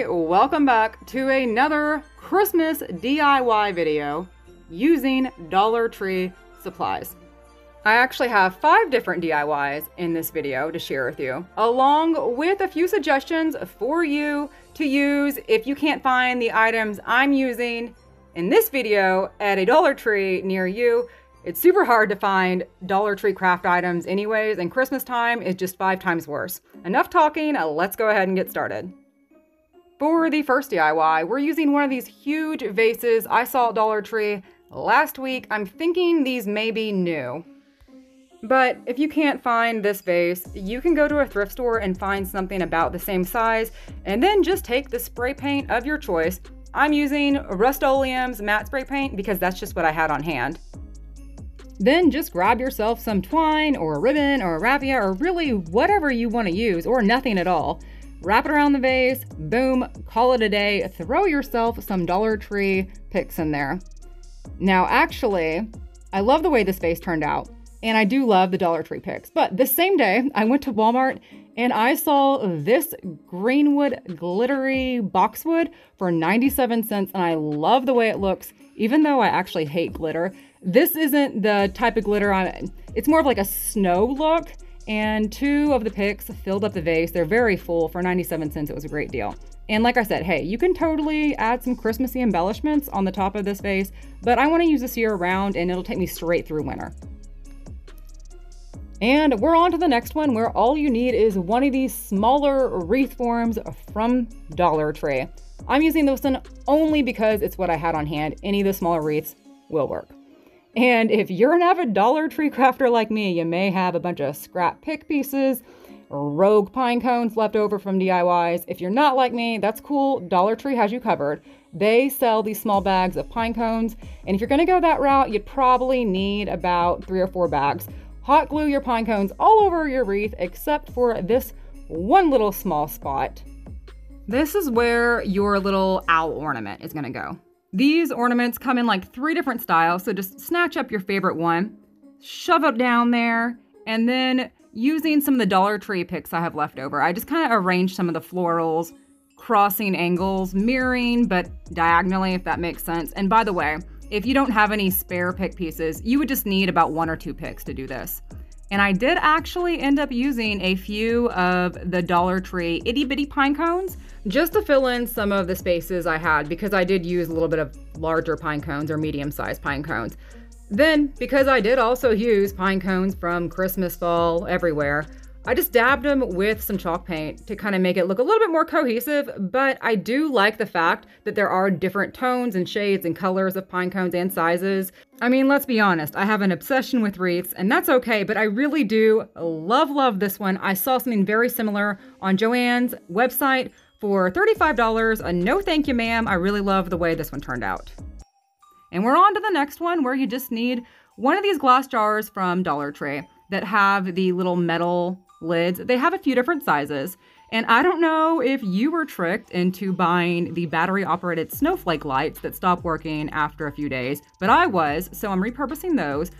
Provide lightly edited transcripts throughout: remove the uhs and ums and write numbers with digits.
everybody, welcome back to another Christmas DIY video using Dollar Tree supplies. I actually have 5 different DIYs in this video to share with you, along with a few suggestions for you to use if you can't find the items I'm using in this video at a Dollar Tree near you. It's super hard to find Dollar Tree craft items anyways, and Christmas time is just 5 times worse. Enough talking, let's go ahead and get started. For the first DIY, we're using one of these huge vases I saw at Dollar Tree last week. I'm thinking these may be new. But if you can't find this vase, you can go to a thrift store and find something about the same size, and then just take the spray paint of your choice. I'm using Rust-Oleum's matte spray paint because that's just what I had on hand. Then just grab yourself some twine or a ribbon or a raffia or really whatever you want to use, or nothing at all. Wrap it around the vase, boom, call it a day. Throw yourself some Dollar Tree picks in there. Now actually, I love the way this vase turned out. And I do love the Dollar Tree picks. But the same day, I went to Walmart and I saw this greenwood glittery boxwood for 97 cents. And I love the way it looks, even though I actually hate glitter. This isn't the type of glitter it's more of like a snow look. And 2 of the picks filled up the vase. They're very full. For 97 cents, it was a great deal. And like I said, hey, you can totally add some Christmassy embellishments on the top of this vase, but I want to use this year round and it'll take me straight through winter. And we're on to the next one, where all you need is one of these smaller wreath forms from Dollar Tree. I'm using this one only because it's what I had on hand. Any of the smaller wreaths will work. And if you're an avid Dollar Tree crafter like me, you may have a bunch of scrap pick pieces, rogue pine cones left over from DIYs. If you're not like me, that's cool. Dollar Tree has you covered. They sell these small bags of pine cones. And if you're gonna go that route, you'd probably need about 3 or 4 bags. Hot glue your pine cones all over your wreath, except for this one little small spot. This is where your little owl ornament is gonna go. These ornaments come in like 3 different styles, so just snatch up your favorite one, shove it down there, and then using some of the Dollar Tree picks I have left over, I just kind of arranged some of the florals, crossing angles, mirroring, but diagonally, if that makes sense. And by the way, if you don't have any spare pick pieces, you would just need about 1 or 2 picks to do this. And I did actually end up using a few of the Dollar Tree itty bitty pine cones just to fill in some of the spaces I had, because I did use a little bit of larger pine cones or medium-sized pine cones. Then, because I did also use pine cones from Christmas, fall, everywhere, I just dabbed them with some chalk paint to kind of make it look a little bit more cohesive, but I do like the fact that there are different tones and shades and colors of pine cones and sizes. I mean, let's be honest, I have an obsession with wreaths, and that's okay, but I really do love this one. I saw something very similar on Joann's website for $35. No thank you, ma'am. I really love the way this one turned out. And we're on to the next one, where you just need one of these glass jars from Dollar Tree that have the little metal lids. They have a few different sizes. And I don't know if you were tricked into buying the battery operated snowflake lights that stop working after a few days, but I was, so I'm repurposing those.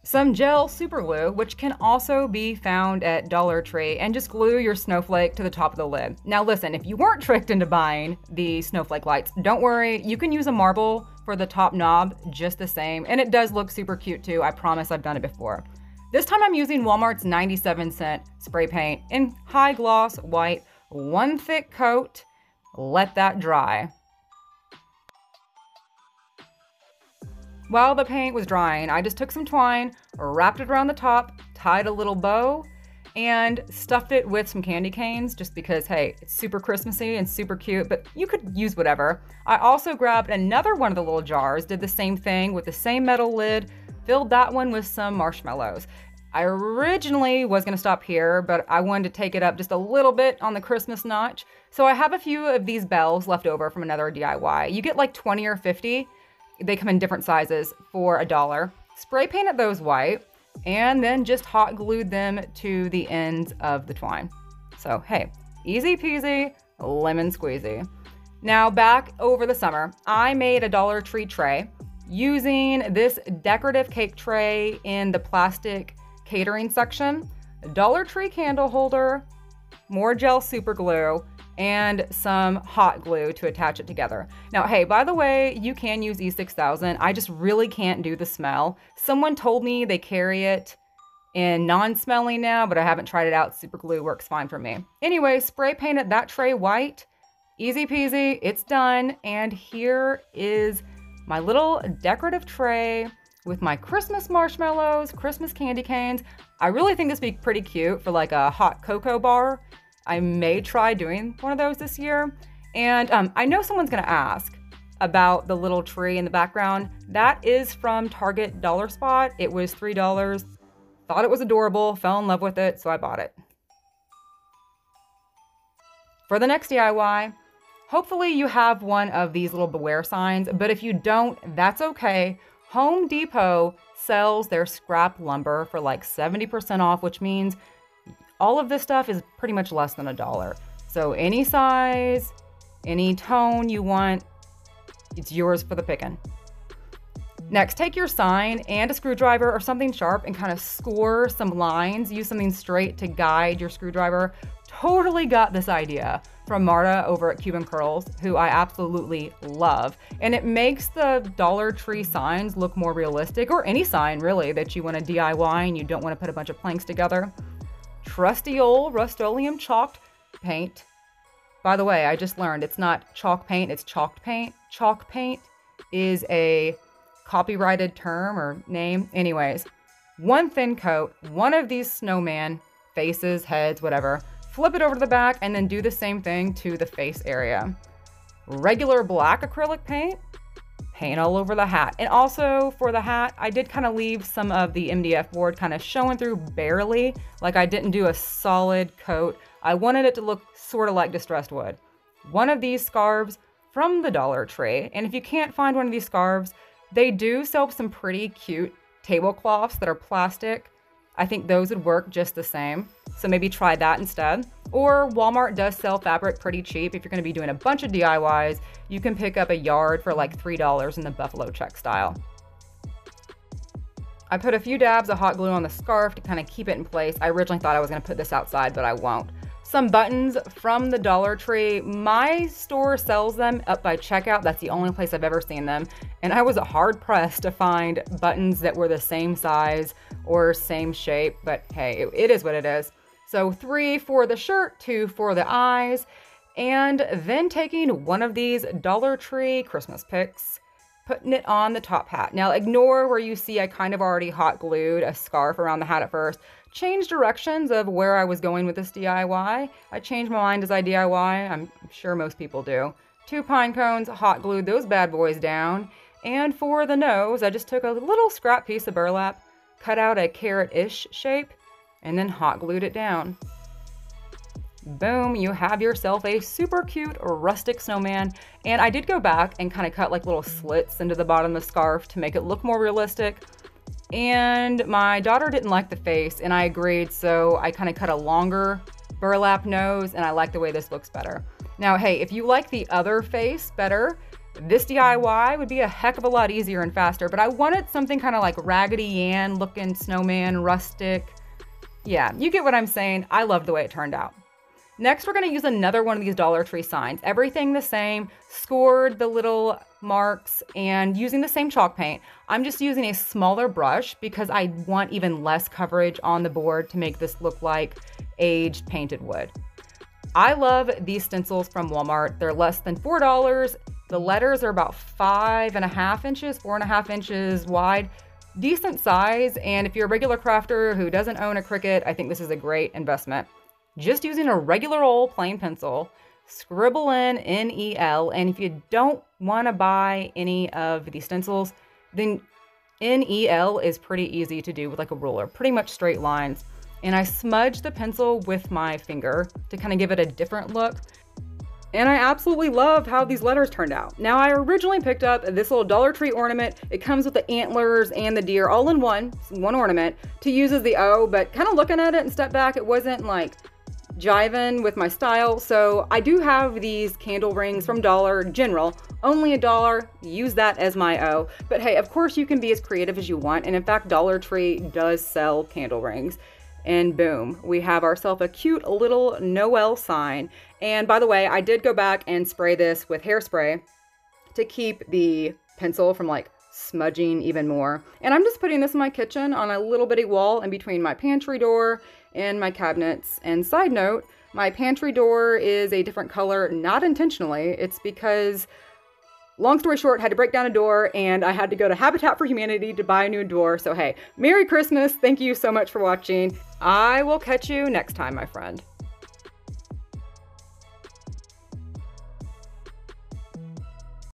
Some gel super glue, which can also be found at Dollar Tree, and just glue your snowflake to the top of the lid. Now listen, if you weren't tricked into buying the snowflake lights, don't worry, you can use a marble for the top knob just the same, and it does look super cute too. I promise I've done it before. This time I'm using Walmart's 97-cent spray paint in high gloss white, 1 thick coat. Let that dry. While the paint was drying, I just took some twine, wrapped it around the top, tied a little bow, and stuffed it with some candy canes, just because, hey, it's super Christmassy and super cute, but you could use whatever. I also grabbed another one of the little jars, did the same thing with the same metal lid, filled that one with some marshmallows. I originally was gonna stop here, but I wanted to take it up just a little bit on the Christmas notch. So I have a few of these bells left over from another DIY. You get like 20 or 50. They come in different sizes for $1. Spray painted those white, and then just hot glued them to the ends of the twine. So hey, easy peasy, lemon squeezy. Now back over the summer, I made a Dollar Tree tray using this decorative cake tray in the plastic catering section, a Dollar Tree candle holder, more gel super glue, and some hot glue to attach it together. Now, hey, by the way, you can use E6000. I just really can't do the smell. Someone told me they carry it in non-smelling now, but I haven't tried it out. Super glue works fine for me. Anyway, spray painted that tray white. Easy peasy, it's done. And here is my little decorative tray with my Christmas marshmallows, Christmas candy canes. I really think this would be pretty cute for like a hot cocoa bar. I may try doing one of those this year. And I know someone's gonna ask about the little tree in the background. That is from Target Dollar Spot. It was $3. Thought it was adorable, fell in love with it, so I bought it. For the next DIY, hopefully you have one of these little beware signs, but if you don't, that's okay. Home Depot sells their scrap lumber for like 70% off, which means all of this stuff is pretty much less than $1. So any size, any tone you want, it's yours for the picking. Next, take your sign and a screwdriver or something sharp and kind of score some lines. Use something straight to guide your screwdriver. Totally got this idea from Marta over at Cuban Curlz, who I absolutely love. And it makes the Dollar Tree signs look more realistic, or any sign really that you want to DIY and you don't want to put a bunch of planks together. Trusty old Rust-Oleum chalked paint. By the way, I just learned it's not chalk paint, it's chalked paint. Chalk paint is a copyrighted term or name. Anyways, one thin coat, one of these snowman faces, heads, whatever, flip it over to the back and then do the same thing to the face area. Regular black acrylic paint, paint all over the hat. And also for the hat, I did kind of leave some of the MDF board kind of showing through barely, like I didn't do a solid coat. I wanted it to look sort of like distressed wood. One of these scarves from the Dollar Tree, and if you can't find one of these scarves, they do sell some pretty cute tablecloths that are plastic. I think those would work just the same. So maybe try that instead. Or Walmart does sell fabric pretty cheap. If you're going to be doing a bunch of DIYs, you can pick up a yard for like $3 in the buffalo check style. I put a few dabs of hot glue on the scarf to kind of keep it in place. I originally thought I was going to put this outside, but I won't. Some buttons from the Dollar Tree. My store sells them up by checkout. That's the only place I've ever seen them. And I was hard pressed to find buttons that were the same size or same shape, but hey, it is what it is. So 3 for the shirt, 2 for the eyes, and then taking one of these Dollar Tree Christmas picks, putting it on the top hat. Now ignore where you see I kind of already hot glued a scarf around the hat at first. Change directions of where I was going with this DIY. I change my mind as I DIY. I'm sure most people do. 2 pine cones, hot glued those bad boys down. And for the nose, I just took a little scrap piece of burlap, cut out a carrot-ish shape, and then hot glued it down. Boom, you have yourself a super cute rustic snowman. And I did go back and kind of cut like little slits into the bottom of the scarf to make it look more realistic. And my daughter didn't like the face, and I agreed, so I kind of cut a longer burlap nose, and I like the way this looks better. Now, hey, if you like the other face better, this DIY would be a heck of a lot easier and faster, but I wanted something kind of like Raggedy Ann looking snowman, rustic. Yeah, you get what I'm saying. I love the way it turned out. Next, we're going to use another one of these Dollar Tree signs. Everything the same, scored the little marks, and using the same chalk paint. I'm just using a smaller brush because I want even less coverage on the board to make this look like aged painted wood. I love these stencils from Walmart. They're less than $4. The letters are about 5.5 inches, 4.5 inches wide. Decent size, and if you're a regular crafter who doesn't own a Cricut, I think this is a great investment. Just using a regular old plain pencil, scribble in NEL, and if you don't want to buy any of these stencils, then NEL is pretty easy to do with like a ruler, pretty much straight lines. And I smudge the pencil with my finger to kind of give it a different look. And I absolutely love how these letters turned out. Now, I originally picked up this little Dollar Tree ornament. It comes with the antlers and the deer all in one ornament to use as the O, but kind of looking at it and step back, it wasn't like jiving with my style. So I do have these candle rings from Dollar General, only $1, use that as my O. But hey, of course you can be as creative as you want. And in fact, Dollar Tree does sell candle rings. and boom, we have ourselves a cute little Noel sign. And by the way, I did go back and spray this with hairspray to keep the pencil from like smudging even more. And I'm just putting this in my kitchen on a little bitty wall in between my pantry door and my cabinets. And side note, my pantry door is a different color, not intentionally. It's because, long story short, had to break down a door and I had to go to Habitat for Humanity to buy a new door. So hey, Merry Christmas. Thank you so much for watching. I will catch you next time, my friend.